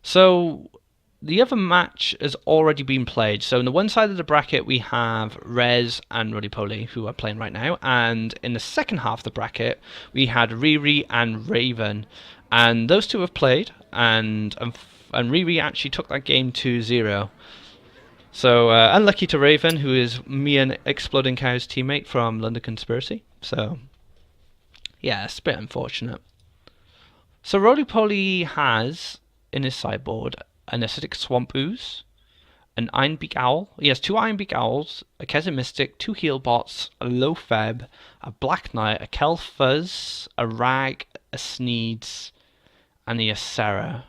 So the other match has already been played. So on the one side of the bracket we have Rez and RolyPoly, who are playing right now, and in the second half of the bracket we had RhiRhi and Raven, and those two have played, and RhiRhi actually took that game 2-0. So unlucky to Raven, who is me and Exploding Cow's teammate from London Conspiracy. So yeah, it's a bit unfortunate. So RolyPoly has in his sideboard an Acidic Swamp Ooze, an Ironbeak Owl. He has 2 Ironbeak Owls, a Kesset Mystic, 2 Heal Bots, a Low-Feb, a Black Knight, a Kel'Thuzz, a Rag, a Sneeds, and a Ysera.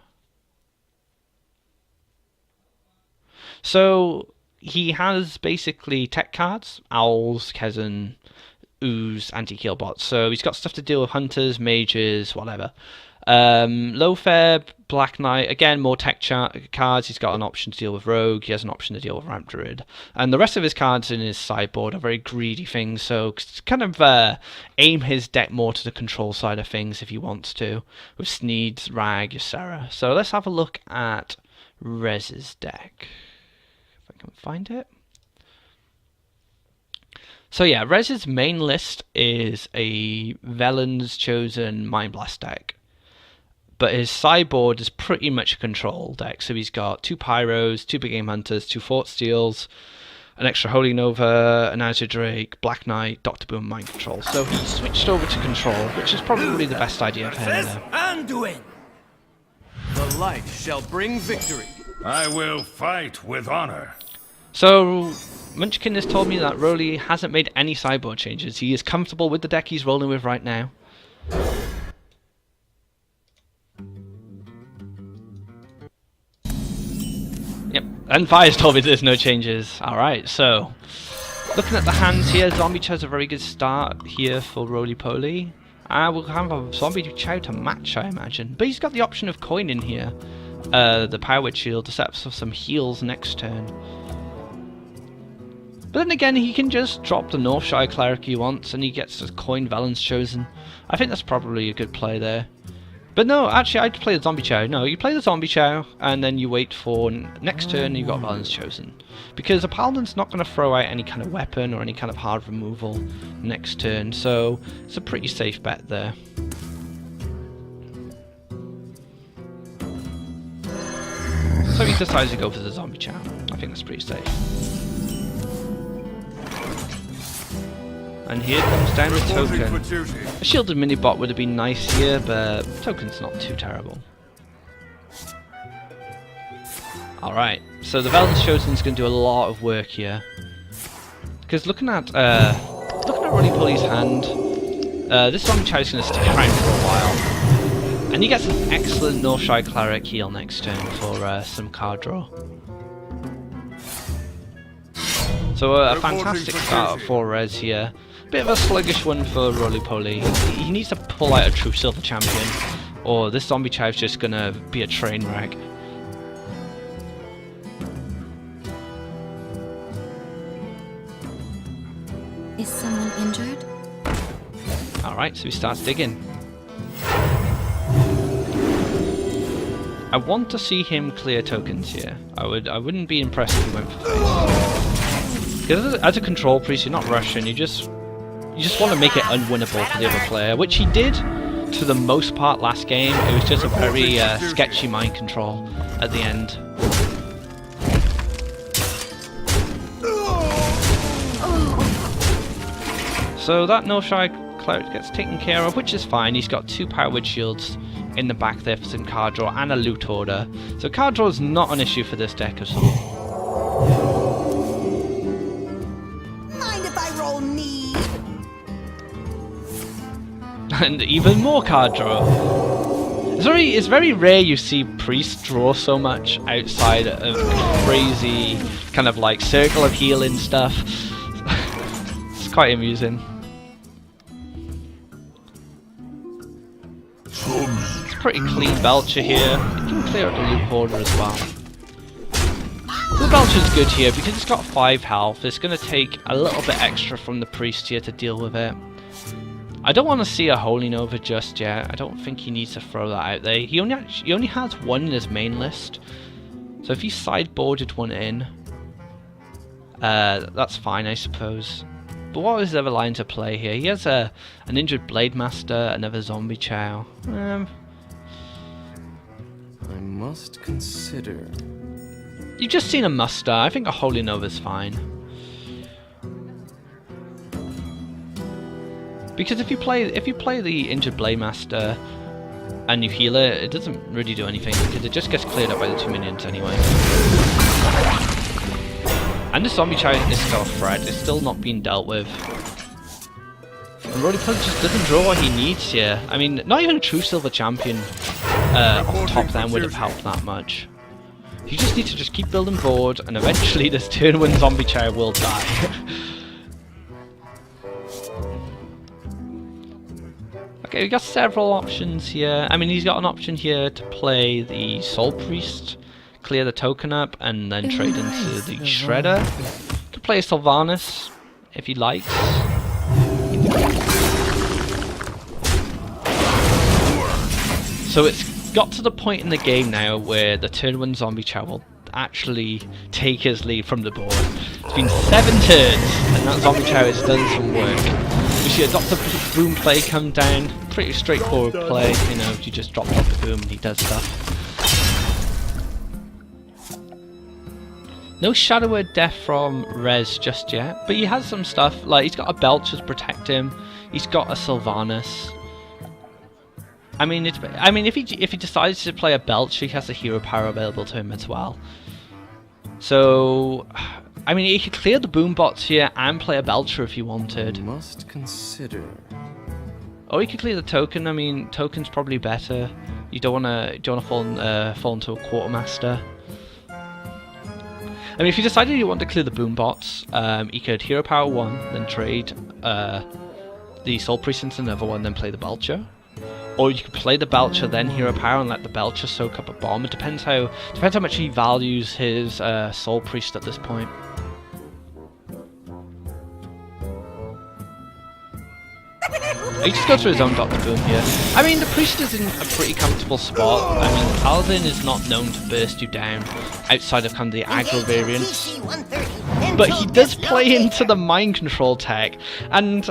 So he has basically tech cards, Owls, Kesset, Ooze, anti-heal bots. So he's got stuff to deal with hunters, mages, whatever. Low-Feb, Black Knight, again, more tech cards. He's got an option to deal with Rogue. He has an option to deal with Ramp Druid. And the rest of his cards in his sideboard are very greedy things, so kind of aim his deck more to the control side of things if he wants to, with Sneeds, Rag, Ysera. So let's have a look at Rez's deck, if I can find it. So yeah, Rez's main list is a Velen's Chosen Mind Blast deck. But his sideboard is pretty much a control deck. So he's got 2 Pyros, 2 Big Game Hunters, 2 Fort Steels, an extra Holy Nova, an Azure Drake, Black Knight, Dr. Boom, Mind Control. So he switched over to control, which is probably the best idea for him there. And Duel. The light shall bring victory. I will fight with honor. So Munchkin has told me that Roly hasn't made any sideboard changes. He is comfortable with the deck he's rolling with right now. Yep, and Fire's told me there's no changes. Alright, so looking at the hands here, Zombie Chow's a very good start here for RolyPoly. We'll have a Zombie Chow to match, I imagine. But he's got the option of coin in here. The Power Witch Shield to set up some heals next turn. But then again, he can just drop the Northshire Cleric he wants and he gets his coin Velen's Chosen. I think that's probably a good play there. But no, actually I'd play the Zombie Chow. No, you play the Zombie Chow and then you wait for next turn and you've got Velen's Chosen. Because a Paladin's not going to throw out any kind of weapon or any kind of hard removal next turn, so it's a pretty safe bet there. So he decides to go for the Zombie Chow. I think that's pretty safe. And here comes down the token. A shielded mini-bot would have been nice here, but token's not too terrible. Alright, so the Velen's Chosen's going to do a lot of work here. Because looking at RolyPoly's hand, this Zombie Chow is going to stick around for a while. And he gets an excellent Northshire Cleric heal next turn for some card draw. So a fantastic start for Rez here. Bit of a sluggish one for RolyPoly. He needs to pull out a true silver champion, or this Zombie Chow is just gonna be a train wreck. Is someone injured? Alright, so he starts digging. I want to see him clear tokens here. I wouldn't be impressed if he went for face. Because as a control priest, you're not rushing, you just want to make it unwinnable for the other player, which he did to the most part last game. It was just a very sketchy mind control at the end. So that Northshire Cleric gets taken care of, which is fine. He's got 2 Power Witch Shields in the back there for some card draw and a loot order. So card draw is not an issue for this deck at all. And even more card draw. It's very rare you see priests draw so much outside of crazy kind of like circle of healing stuff. It's quite amusing. It's pretty clean Belcher here. You can clear out the loot hoarder as well. The Belcher's good here because it's got 5 health. It's going to take a little bit extra from the priest here to deal with it. I don't want to see a Holy Nova just yet. I don't think he needs to throw that out there. He only has one in his main list. So if he sideboarded one in, that's fine, I suppose. But what is his other line to play here? He has an injured Blade Master, another Zombie Chow. I must consider. You've just seen a muster. I think a Holy Nova's fine. Because if you play the injured Blade Master and you heal it, it doesn't really do anything because it just gets cleared up by the 2 minions anyway. And the Zombie Chow is still a threat. It's still not being dealt with. And RolyPoly just doesn't draw what he needs here. I mean, not even a true silver champion top down would have helped that much. You just need to just keep building board, and eventually this turn 1 Zombie Chow will die. Okay, we got several options here. I mean, he's got an option here to play the Soul Priest, clear the token up, and then trade into the Shredder. Could play Sylvanas if he likes. So it's got to the point in the game now where the turn 1 Zombie Chow will actually take his lead from the board. It's been 7 turns, and that Zombie Chow has done some work. We see a Dr. Boom play come down. Pretty straightforward play, you know, you just drop Dr. Boom and he does stuff. No Shadow Word Death from Rez just yet, but he has some stuff, like he's got a Belcher to protect him, he's got a Sylvanas. I mean, if he decides to play a Belcher, he has a hero power available to him as well. So, I mean, he could clear the boom bots here and play a Belcher if he wanted. Must consider. Or he could clear the token. I mean, token's probably better. You don't wanna fall into a Quartermaster. I mean, if you decided you want to clear the boom bots, you could hero power 1, then trade the Soul Priest into another one, then play the Belcher. Or you could play the Belcher, then hero power, and let the Belcher soak up a bomb. It depends how much he values his Soul Priest at this point. He just goes for his own Dr. Boom here. I mean, the Priest is in a pretty comfortable spot. I mean, the Paladin is not known to burst you down outside of kind of the aggro variants. But he does play into the mind control tech, and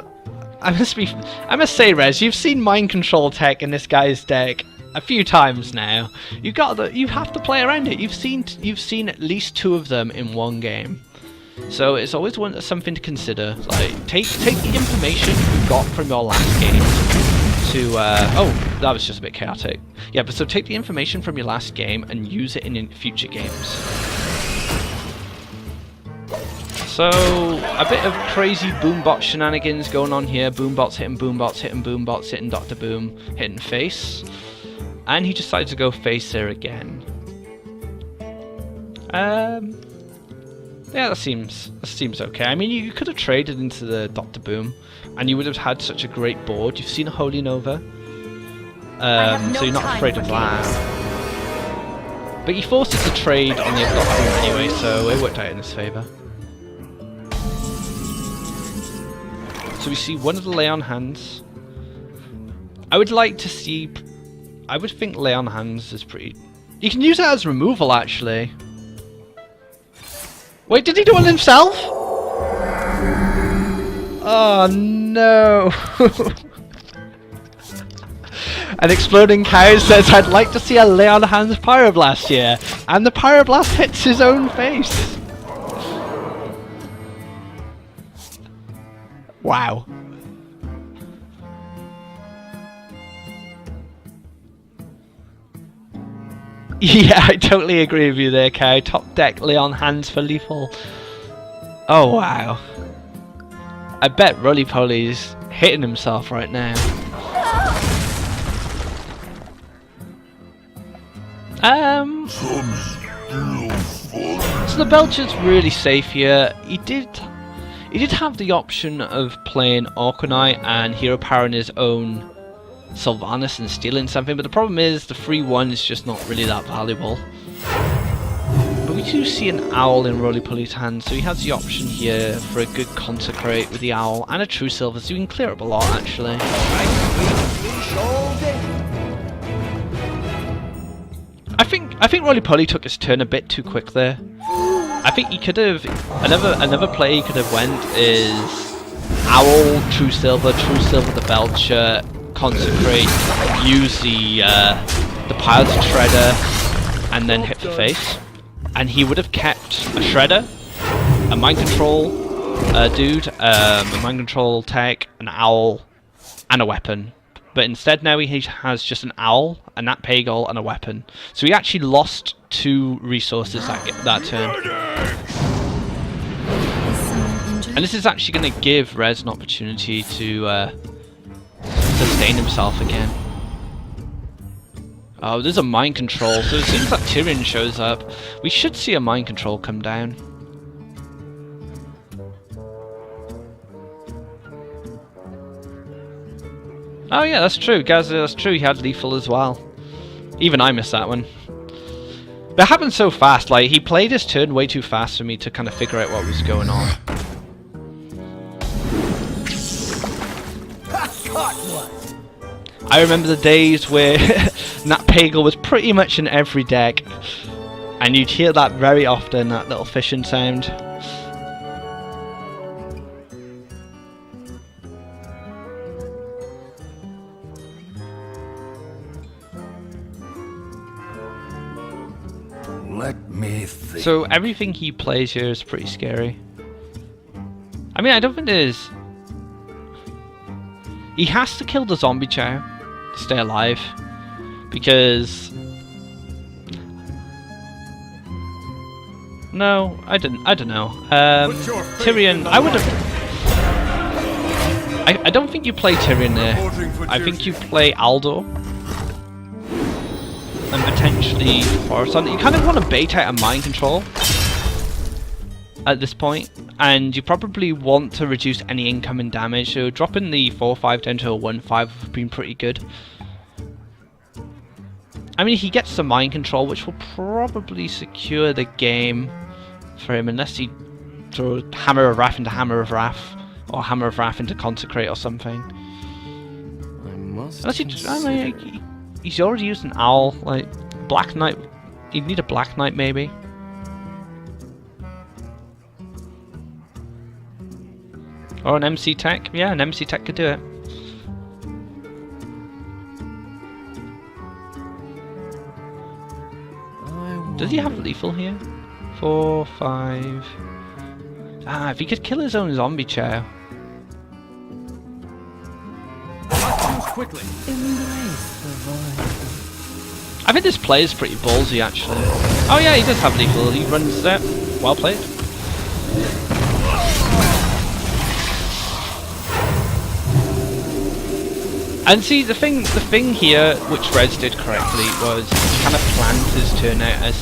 I must say, Rez, you've seen mind control tech in this guy's deck a few times now. You have to play around it. You've seen at least 2 of them in one game. So it's always something to consider. Like, take the information you got from your last game to oh, that was just a bit chaotic. Yeah, but so take the information from your last game and use it in future games. So a bit of crazy boombot shenanigans going on here. Boombots hitting boombots, hitting boombots, hitting Dr. Boom, hitting face. And he decides to go face there again. Yeah, that seems okay. I mean, you could have traded into the Dr. Boom, and you would have had such a great board. You've seen a Holy Nova, so you're not afraid of that. But he forced it to trade on the Dr. Boom anyway, so it worked out in his favour. So we see one of the Lay on Hands. I would think Lay on Hands is pretty... You can use it as removal, actually. Wait, did he do it himself? Oh no! An Exploding Cow says, I'd like to see a Lay on Hands Pyroblast here, and the Pyroblast hits his own face. Wow. Yeah, I totally agree with you there, Cow. Top deck, Lay on Hands for lethal. Oh, wow. I bet RolyPoly's hitting himself right now. So the Belcher's really safe here. He did have the option of playing Orconite and hero powering his own Sylvanas and stealing something, but the problem is the free one is just not really that valuable. But we do see an owl in RolyPoly's hand, so he has the option here for a good consecrate with the owl and a true silver, so you can clear up a lot actually. I think RolyPoly took his turn a bit too quick there. I think he could have another play he could have went is owl, true silver the belcher, consecrate, use the piloted shredder, and then hit the face. And he would have kept a shredder, a mind control dude, a mind control tech, an owl, and a weapon. But instead now he has just an owl, a nat pagal, and a weapon. So he actually lost 2 resources that turn. And this is actually going to give Rez an opportunity to sustain himself again. Oh, there's a mind control, so as soon as that Tyrion shows up, we should see a mind control come down. Oh yeah, that's true, guys, that's true, he had lethal as well. Even I missed that one. But it happened so fast, like, he played his turn way too fast for me to kind of figure out what was going on. I remember the days where Nat Pagal was pretty much in every deck, and you'd hear that very often, that little fishing sound. Let me think. So everything he plays here is pretty scary. I mean, I don't think there's... He has to kill the zombie chow to stay alive, because... No, I don't know. Tyrion, I would have... I don't think you play Tyrion there. I think you play Aldo. And potentially Forest. You kind of want to bait out a mind control at this point, and you probably want to reduce any incoming damage, so dropping the 4-5 down to a 1-5 would have been pretty good. I mean, he gets the mind control, which will probably secure the game for him, unless he throws Hammer of Wrath into Hammer of Wrath, or Hammer of Wrath into Consecrate or something. Unless he's already used an owl, like Black Knight. You'd need a Black Knight maybe. Or an MC Tech. Yeah, an MC Tech could do it. Does he have lethal here? 4, 5. Ah, if he could kill his own zombie chow. Quickly. I think this play is pretty ballsy actually. Oh yeah, he does have lethal. He runs that. Well played. And see, the thing here, which Rez did correctly, was he kind of planned his turn out as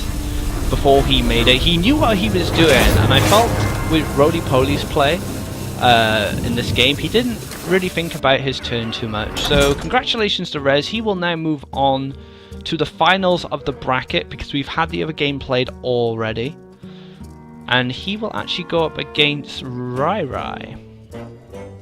before he made it. He knew what he was doing, and I felt with RolyPoly's play in this game, he didn't really think about his turn too much. So congratulations to Rez. He will now move on to the finals of the bracket, because we've had the other game played already, and he will actually go up against RhiRhi.